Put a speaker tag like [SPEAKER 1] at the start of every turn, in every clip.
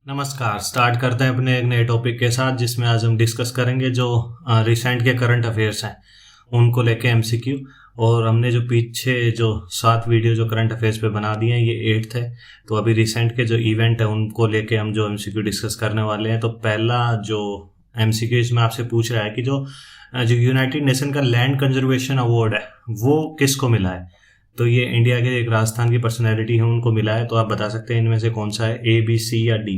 [SPEAKER 1] नमस्कार। स्टार्ट करते हैं अपने एक नए टॉपिक के साथ जिसमें आज हम डिस्कस करेंगे जो रिसेंट के करंट अफेयर्स हैं उनको लेके एमसीक्यू। और हमने जो पीछे जो 7 वीडियो जो करंट अफेयर्स पे बना दिए हैं ये 8th है। तो अभी रिसेंट के जो इवेंट है उनको लेके हम जो एमसीक्यू डिस्कस करने वाले हैं। तो पहला जो एमसीक्यू इसमें आपसे पूछ रहा है कि जो यूनाइटेड नेशन का लैंड कंजर्वेशन अवार्ड है वो किसको मिला है। तो ये इंडिया के एक राजस्थान की पर्सनैलिटी है उनको मिला है। तो आप बता सकते हैं इनमें से कौन सा है, ए बी सी या डी।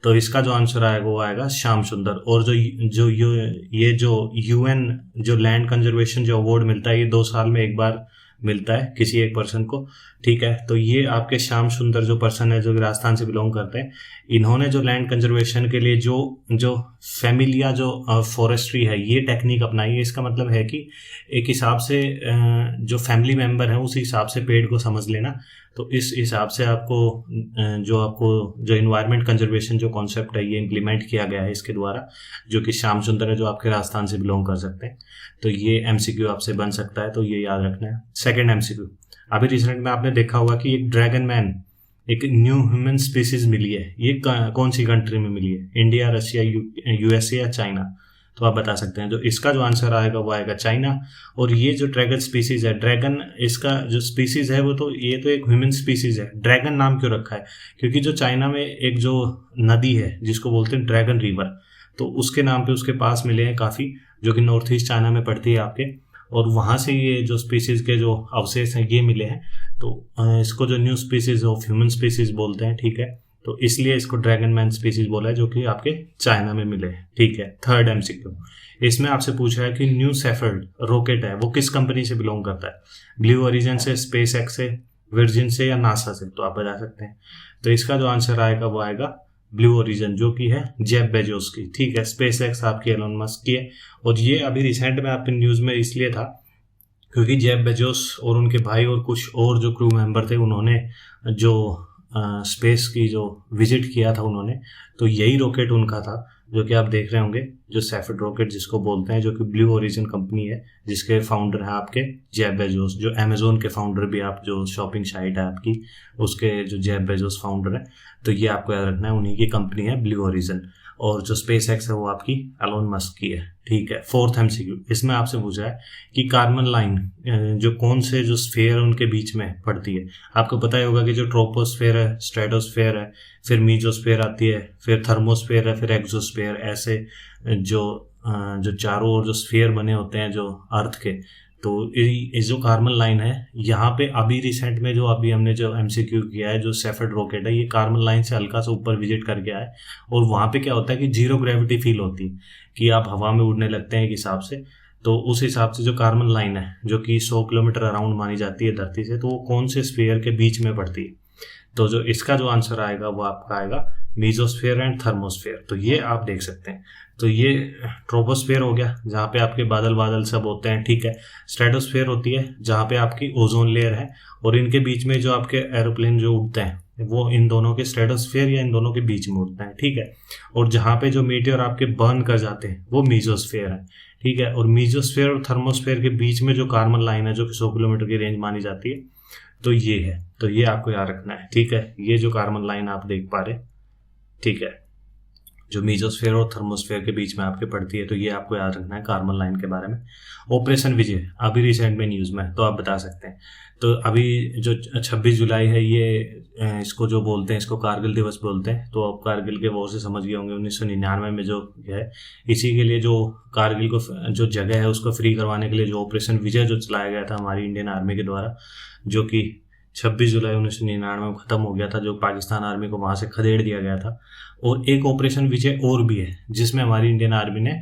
[SPEAKER 1] तो इसका जो आंसर आएगा वो आएगा श्याम सुंदर। और ये जो यूएन जो लैंड कंजर्वेशन जो अवार्ड मिलता है ये 2 साल में एक बार मिलता है किसी एक पर्सन को। ठीक है, तो ये आपके श्याम सुंदर जो पर्सन है जो राजस्थान से बिलोंग करते हैं, इन्होंने जो लैंड कंजर्वेशन के लिए जो फैमिलिया जो फॉरेस्ट्री है ये टेक्निक अपनाई है। इसका मतलब है कि एक हिसाब से जो फैमिली मेंबर है उस हिसाब से पेड़ को समझ लेना। तो इस हिसाब से आपको जो इन्वायरमेंट कंजर्वेशन जो कॉन्सेप्ट है ये इम्प्लीमेंट किया गया है इसके द्वारा, जो कि श्याम सुंदर है जो आपके राजस्थान से बिलोंग कर सकते हैं। तो ये एमसीक्यू आपसे बन सकता है, तो ये याद रखना है। सेकंड एमसीक्यू, अभी रिसेंट में आपने देखा होगा कि एक ड्रैगन मैन एक न्यू ह्यूमन स्पीसीज मिली है। ये कौन सी कंट्री में मिली है, इंडिया, रशिया, यूएसए या चाइना। तो आप बता सकते हैं। जो इसका जो आंसर आएगा वो आएगा चाइना। और ये जो ड्रैगन स्पीसीज है, ड्रैगन इसका जो स्पीसीज है वो तो ये तो एक ह्यूमन स्पीसीज है। ड्रैगन नाम क्यों रखा है, क्योंकि जो चाइना में एक जो नदी है जिसको बोलते हैं ड्रैगन रिवर, तो उसके नाम पे उसके पास मिले हैं काफ़ी, जो कि नॉर्थ ईस्ट चाइना में पड़ती है आपके। और वहाँ से ये जो स्पीसीज के जो अवशेष हैं ये मिले हैं। तो इसको जो new species of human species बोलते हैं। ठीक है, तो इसलिए इसको ड्रैगन मैन स्पीसीज बोला है जो कि आपके चाइना में मिले हैं। ठीक है, थर्ड एमसीक्यू, इसमें आपसे पूछा है कि न्यू सेफर्ड रॉकेट है वो किस कंपनी से बिलोंग करता है, ब्लू ओरिजिन से, स्पेस एक्स से, वर्जिन से या नासा से। तो आप बता सकते हैं। तो इसका जो आंसर आएगा वो आएगा ब्लू ओरिजिन, जो कि है जेफ बेजोस की। ठीक है, स्पेस एक्स आपकी एलोन मस्क की है। और ये अभी रिसेंट में आपके न्यूज़ में इसलिए था क्योंकि जेफ बेजोस और उनके भाई और कुछ और जो क्रू मेंबर थे उन्होंने जो स्पेस की जो विजिट किया था उन्होंने, तो यही रॉकेट उनका था जो कि आप देख रहे होंगे, जो सेफर्ड रॉकेट जिसको बोलते हैं, जो कि ब्लू ओरिजिन कंपनी है जिसके फाउंडर है आपके जेफ बेजोस, जो अमेजोन के फाउंडर भी, आप जो शॉपिंग साइट है आपकी उसके जो जेफ बेजोस फाउंडर है। तो ये आपको याद रखना है, उन्हीं की कंपनी है ब्लू ओरिजिन। और जो स्पेस एक्स है वो आपकी एलोन मस्क की है। ठीक है, फोर्थ एमसीक्यू, इसमें आपसे पूछा है कि कार्बन लाइन जो कौन से जो स्फीयर उनके बीच में पड़ती है। आपको पता ही होगा कि जो ट्रोपोस्फेयर है, स्ट्रेटोस्फेयर है, फिर मीजोस्फेयर आती है, फिर थर्मोस्फेयर है, फिर एक्सोस्फेयर, ऐसे जो चारों ओर जो स्फीयर बने होते हैं जो अर्थ के। तो ये जो कार्बन लाइन है यहाँ पे अभी रिसेंट में जो अभी हमने जो एमसीक्यू किया है, जो सेफर्ड रॉकेट है ये कार्बन लाइन से हल्का सा ऊपर विजिट करके आए। और वहाँ पे क्या होता है कि जीरो ग्रेविटी फील होती है, कि आप हवा में उड़ने लगते हैं एक हिसाब से। तो उस हिसाब से जो कार्बन लाइन है जो कि 100 किलोमीटर अराउंड मानी जाती है धरती से, तो वो कौन से स्फीयर के बीच में पड़ती है। तो जो इसका जो आंसर आएगा वो आपका आएगा मीजोस्फेयर एंड थर्मोस्फेयर। तो ये आप देख सकते हैं। तो ये ट्रोपोस्फेयर हो गया जहाँ पे आपके बादल बादल सब होते हैं। ठीक है, स्ट्रेटोस्फेयर होती है जहाँ पे आपकी ओजोन लेयर है, और इनके बीच में जो आपके एरोप्लेन जो उड़ते हैं वो इन दोनों के स्ट्रेटोस्फेयर या इन दोनों के बीच में उड़ते हैं। ठीक है, और जहाँ पे जो मीटियोर आपके बर्न कर जाते हैं वो मीजोस्फेयर है। ठीक है, और मीजोस्फेयर और थर्मोस्फेयर के बीच में जो कार्बन लाइन है जो कि 100 किलोमीटर की रेंज मानी जाती है, तो ये है। तो ये आपको याद रखना है। ठीक है, ये जो कार्बन लाइन आप देख पा रहे, ठीक है, जो मीजोस्फेयर और थर्मोस्फेयर के बीच में आपके पड़ती है, तो ये आपको याद रखना है कार्बन लाइन के बारे में। ऑपरेशन विजय अभी रिसेंट में न्यूज़ में, तो आप बता सकते हैं। तो अभी जो 26 जुलाई है ये इसको जो बोलते हैं इसको कारगिल दिवस बोलते हैं। तो आप कारगिल के वॉर से समझ गए होंगे 1999 में जो है, इसी के लिए जो कारगिल को जो जगह है उसको फ्री करवाने के लिए जो ऑपरेशन विजय जो चलाया गया था हमारी इंडियन आर्मी के द्वारा, जो कि 26 जुलाई 1999 में ख़त्म हो गया था, जो पाकिस्तान आर्मी को वहाँ से खदेड़ दिया गया था। और एक ऑपरेशन विजय और भी है जिसमें हमारी इंडियन आर्मी ने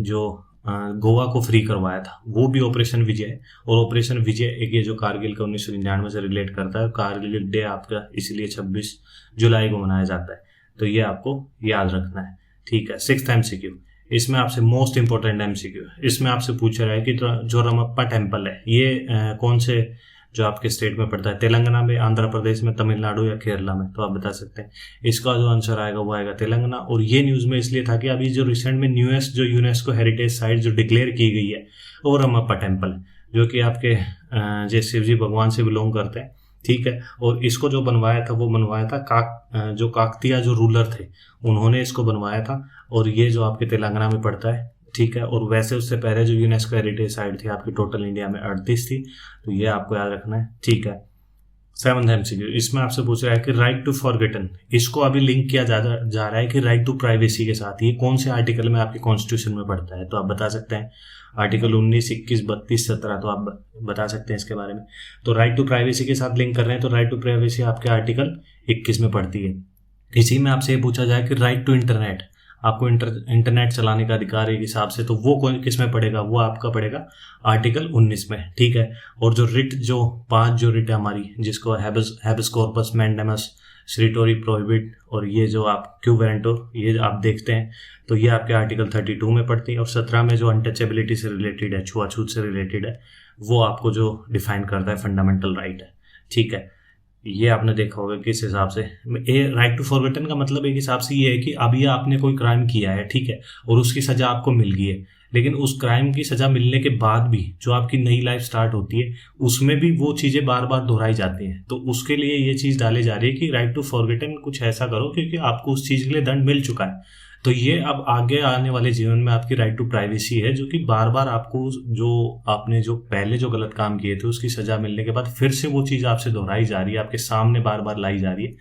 [SPEAKER 1] जो गोवा को फ्री करवाया था, वो भी ऑपरेशन विजय है। और ऑपरेशन विजय एक ये जो कारगिल का 1999 से रिलेट करता है। कारगिल डे आपका इसलिए 26 जुलाई को मनाया जाता है। तो ये आपको याद रखना है। ठीक है, सिक्स्थ एमसीक्यू, इसमें आपसे मोस्ट इंपॉर्टेंट एमसीक्यू, इसमें आपसे पूछा रहा है कि जो रमप्पा टेम्पल है ये कौन से जो आपके स्टेट में पड़ता है, तेलंगाना में, आंध्र प्रदेश में, तमिलनाडु या केरला में। तो आप बता सकते हैं। इसका जो आंसर आएगा वो आएगा तेलंगाना। और ये न्यूज़ में इसलिए था कि अभी जो रिसेंट में न्यूएस्ट जो यूनेस्को हेरिटेज साइट जो डिक्लेयर की गई है वो रमप्पा टेम्पल है, जो कि आपके जय शिव जी भगवान से बिलोंग करते हैं। ठीक है। और इसको जो बनवाया था वो बनवाया था जो काकतीय जो रूलर थे उन्होंने इसको बनवाया था, और ये जो आपके तेलंगाना में पड़ता है, ठीक है। और वैसे उससे पहले जो यूनेस्को हेरिटेज साइट थी आपकी टोटल इंडिया में 38 थी, तो ये आपको याद रखना है, ठीक है। 7th MCQ, इसमें आपसे पूछ रहा है कि राइट टू फॉरगेटन, इसको अभी लिंक किया जा रहा है कि राइट टू प्राइवेसी के साथ। ये कौन से आर्टिकल में आपके कॉन्स्टिट्यूशन में पड़ता है, तो आप बता सकते हैं आर्टिकल 19, 21, 32, 17, तो आप बता सकते हैं इसके बारे में। तो राइट टू प्राइवेसी के साथ लिंक कर रहे हैं, तो राइट टू प्राइवेसी आपके आर्टिकल 21 में पड़ती है। इसी में आपसे ये पूछा जाए कि राइट टू इंटरनेट, आपको इंटरनेट चलाने का अधिकार है हिसाब से, तो वो कौन किस में पड़ेगा, वो आपका पड़ेगा आर्टिकल 19 में, ठीक है। और जो रिट, जो 5 जो रिट है हमारी, जिसको हैबस कॉर्पस, मैंडेमस, स्रिटोरी प्रोहिबिट, और ये जो आप क्यू वारंटो, ये आप देखते हैं, तो ये आपके आर्टिकल 32 में पड़ती है। और 17 में जो अनटचेबिलिटी से रिलेटेड है, छुआछूत से रिलेटेड है, वो आपको जो डिफाइन करता है फंडामेंटल राइट है, ठीक है। ये आपने देखा होगा किस हिसाब से राइट टू फॉरगेटन का मतलब एक हिसाब से ये है कि अभी आपने कोई क्राइम किया है, ठीक है, और उसकी सजा आपको मिल गई है, लेकिन उस क्राइम की सजा मिलने के बाद भी जो आपकी नई लाइफ स्टार्ट होती है उसमें भी वो चीजें बार बार दोहराई जाती हैं, तो उसके लिए ये चीज डाली जा रही है कि राइट टू फॉरगेटन कुछ ऐसा करो क्योंकि आपको उस चीज के लिए दंड मिल चुका है। तो ये अब आगे आने वाले जीवन में आपकी राइट टू प्राइवेसी है, जो कि बार बार आपको जो आपने जो पहले जो गलत काम किए थे उसकी सजा मिलने के बाद फिर से वो चीज़ आपसे दोहराई जा रही है, आपके सामने बार बार लाई जा रही है।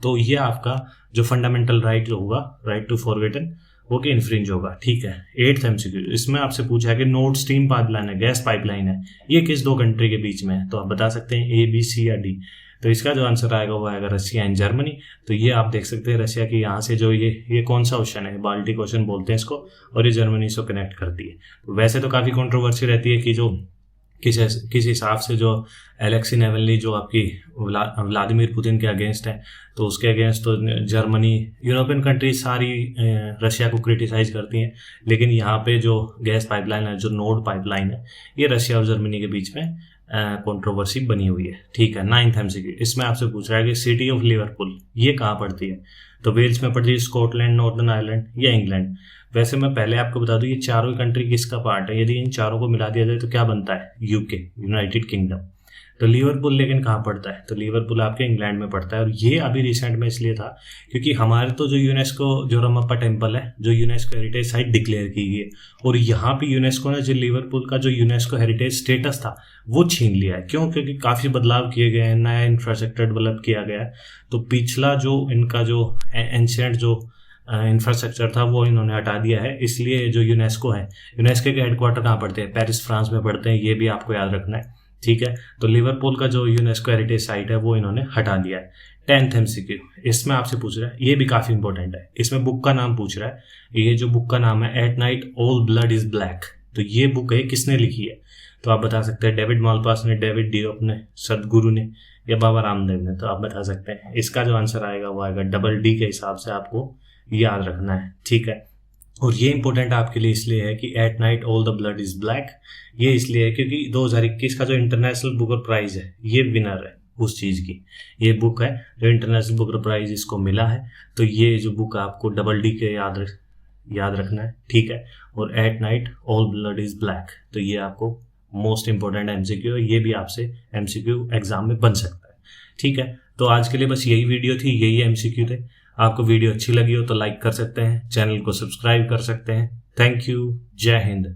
[SPEAKER 1] तो ये आपका जो फंडामेंटल राइट जो होगा, राइट टू फॉरगेटन, वो कि इन्फ्रिंज होगा, ठीक है। 8th MCQ, इसमें आपसे पूछा है कि नॉर्थ स्ट्रीम पाइपलाइन है, गैस पाइपलाइन है, ये किस 2 कंट्री के बीच में है, तो आप बता सकते हैं A, B, C या D। तो इसका जो आंसर आएगा वो आएगा रशिया एंड जर्मनी। तो ये आप देख सकते हैं रशिया की यहाँ से जो ये कौन सा ओशन है, बाल्टिक ओशन बोलते हैं इसको, और ये जर्मनी से कनेक्ट करती है। तो वैसे तो काफ़ी कंट्रोवर्सी रहती है कि जो किस हिसाब से जो एलेक्सी नेवल्नी जो आपकी व्लादिमीर पुतिन के अगेंस्ट है, तो उसके अगेंस्ट तो जर्मनी, यूरोपियन कंट्रीज सारी रशिया को क्रिटिसाइज करती हैं, लेकिन यहाँ पे जो गैस पाइपलाइन है, जो नोर्ड पाइपलाइन है, ये रशिया और जर्मनी के बीच में कंट्रोवर्सी बनी हुई है, ठीक है। 9th MCQ, इसमें आपसे पूछ रहा है कि सिटी ऑफ लिवरपूल ये कहाँ पड़ती है, तो वेल्स में पड़ती है, स्कॉटलैंड, नॉर्दर्न आयरलैंड या इंग्लैंड। वैसे मैं पहले आपको बता दूं ये चारों कंट्री किसका पार्ट है, यदि इन चारों को मिला दिया जाए तो क्या बनता है, यूके, यूनाइटेड किंगडम। तो लिवरपूल लेकिन कहाँ पड़ता है, तो लिवरपूल आपके इंग्लैंड में पड़ता है। और ये अभी रिसेंट में इसलिए था क्योंकि हमारे तो जो यूनेस्को जो रमप्पा टेम्पल है, जो यूनेस्को हेरिटेज साइट डिक्लेयर की गई है, और यहाँ पे यूनेस्को ने जो लिवरपूल का जो यूनेस्को हेरिटेज स्टेटस था वो छीन लिया है। क्यों, क्योंकि काफ़ी बदलाव किए गए हैं, नया इंफ्रास्ट्रक्चर डेवलप किया गया है, तो पिछला जो इनका जो एंशिएंट जो इंफ्रास्ट्रक्चर था वो इन्होंने हटा दिया है। इसलिए जो यूनेस्को है, यूनेस्को के हेडक्वार्टर कहाँ पड़ते हैं, पेरिस फ्रांस में पड़ते हैं, ये भी आपको याद रखना है, ठीक है। तो लिवरपूल का जो यूनेस्को हेरिटेज साइट है वो इन्होंने हटा दिया है। 10th MCQ, इसमें आपसे पूछ रहा है, ये भी काफी इंपॉर्टेंट है, इसमें बुक का नाम पूछ रहा है। ये जो बुक का नाम है at night all blood is black, तो ये बुक है किसने लिखी है, तो आप बता सकते हैं डेविड मालपास ने, डेविड डियोप ने, सदगुरु ने या बाबा रामदेव ने, तो आप बता सकते हैं। इसका जो आंसर आएगा वो आएगा D के हिसाब से आपको याद रखना है, ठीक है। और ये इंपॉर्टेंट आपके लिए इसलिए है कि at night all the blood is black, ये इसलिए है क्योंकि 2021 का जो इंटरनेशनल बुकर प्राइज है ये विनर है उस चीज़ की, ये बुक है जो इंटरनेशनल बुकर प्राइज इसको मिला है। तो ये जो बुक आपको D के याद रखना है, ठीक है। और at night all blood is black, तो ये आपको मोस्ट इंपॉर्टेंट MCQ है, ये भी आपसे MCQ एग्जाम में बन सकता है, ठीक है। तो आज के लिए बस यही वीडियो थी, यही MCQ थे। आपको वीडियो अच्छी लगी हो तो लाइक कर सकते हैं, चैनल को सब्सक्राइब कर सकते हैं। थैंक यू, जय हिंद।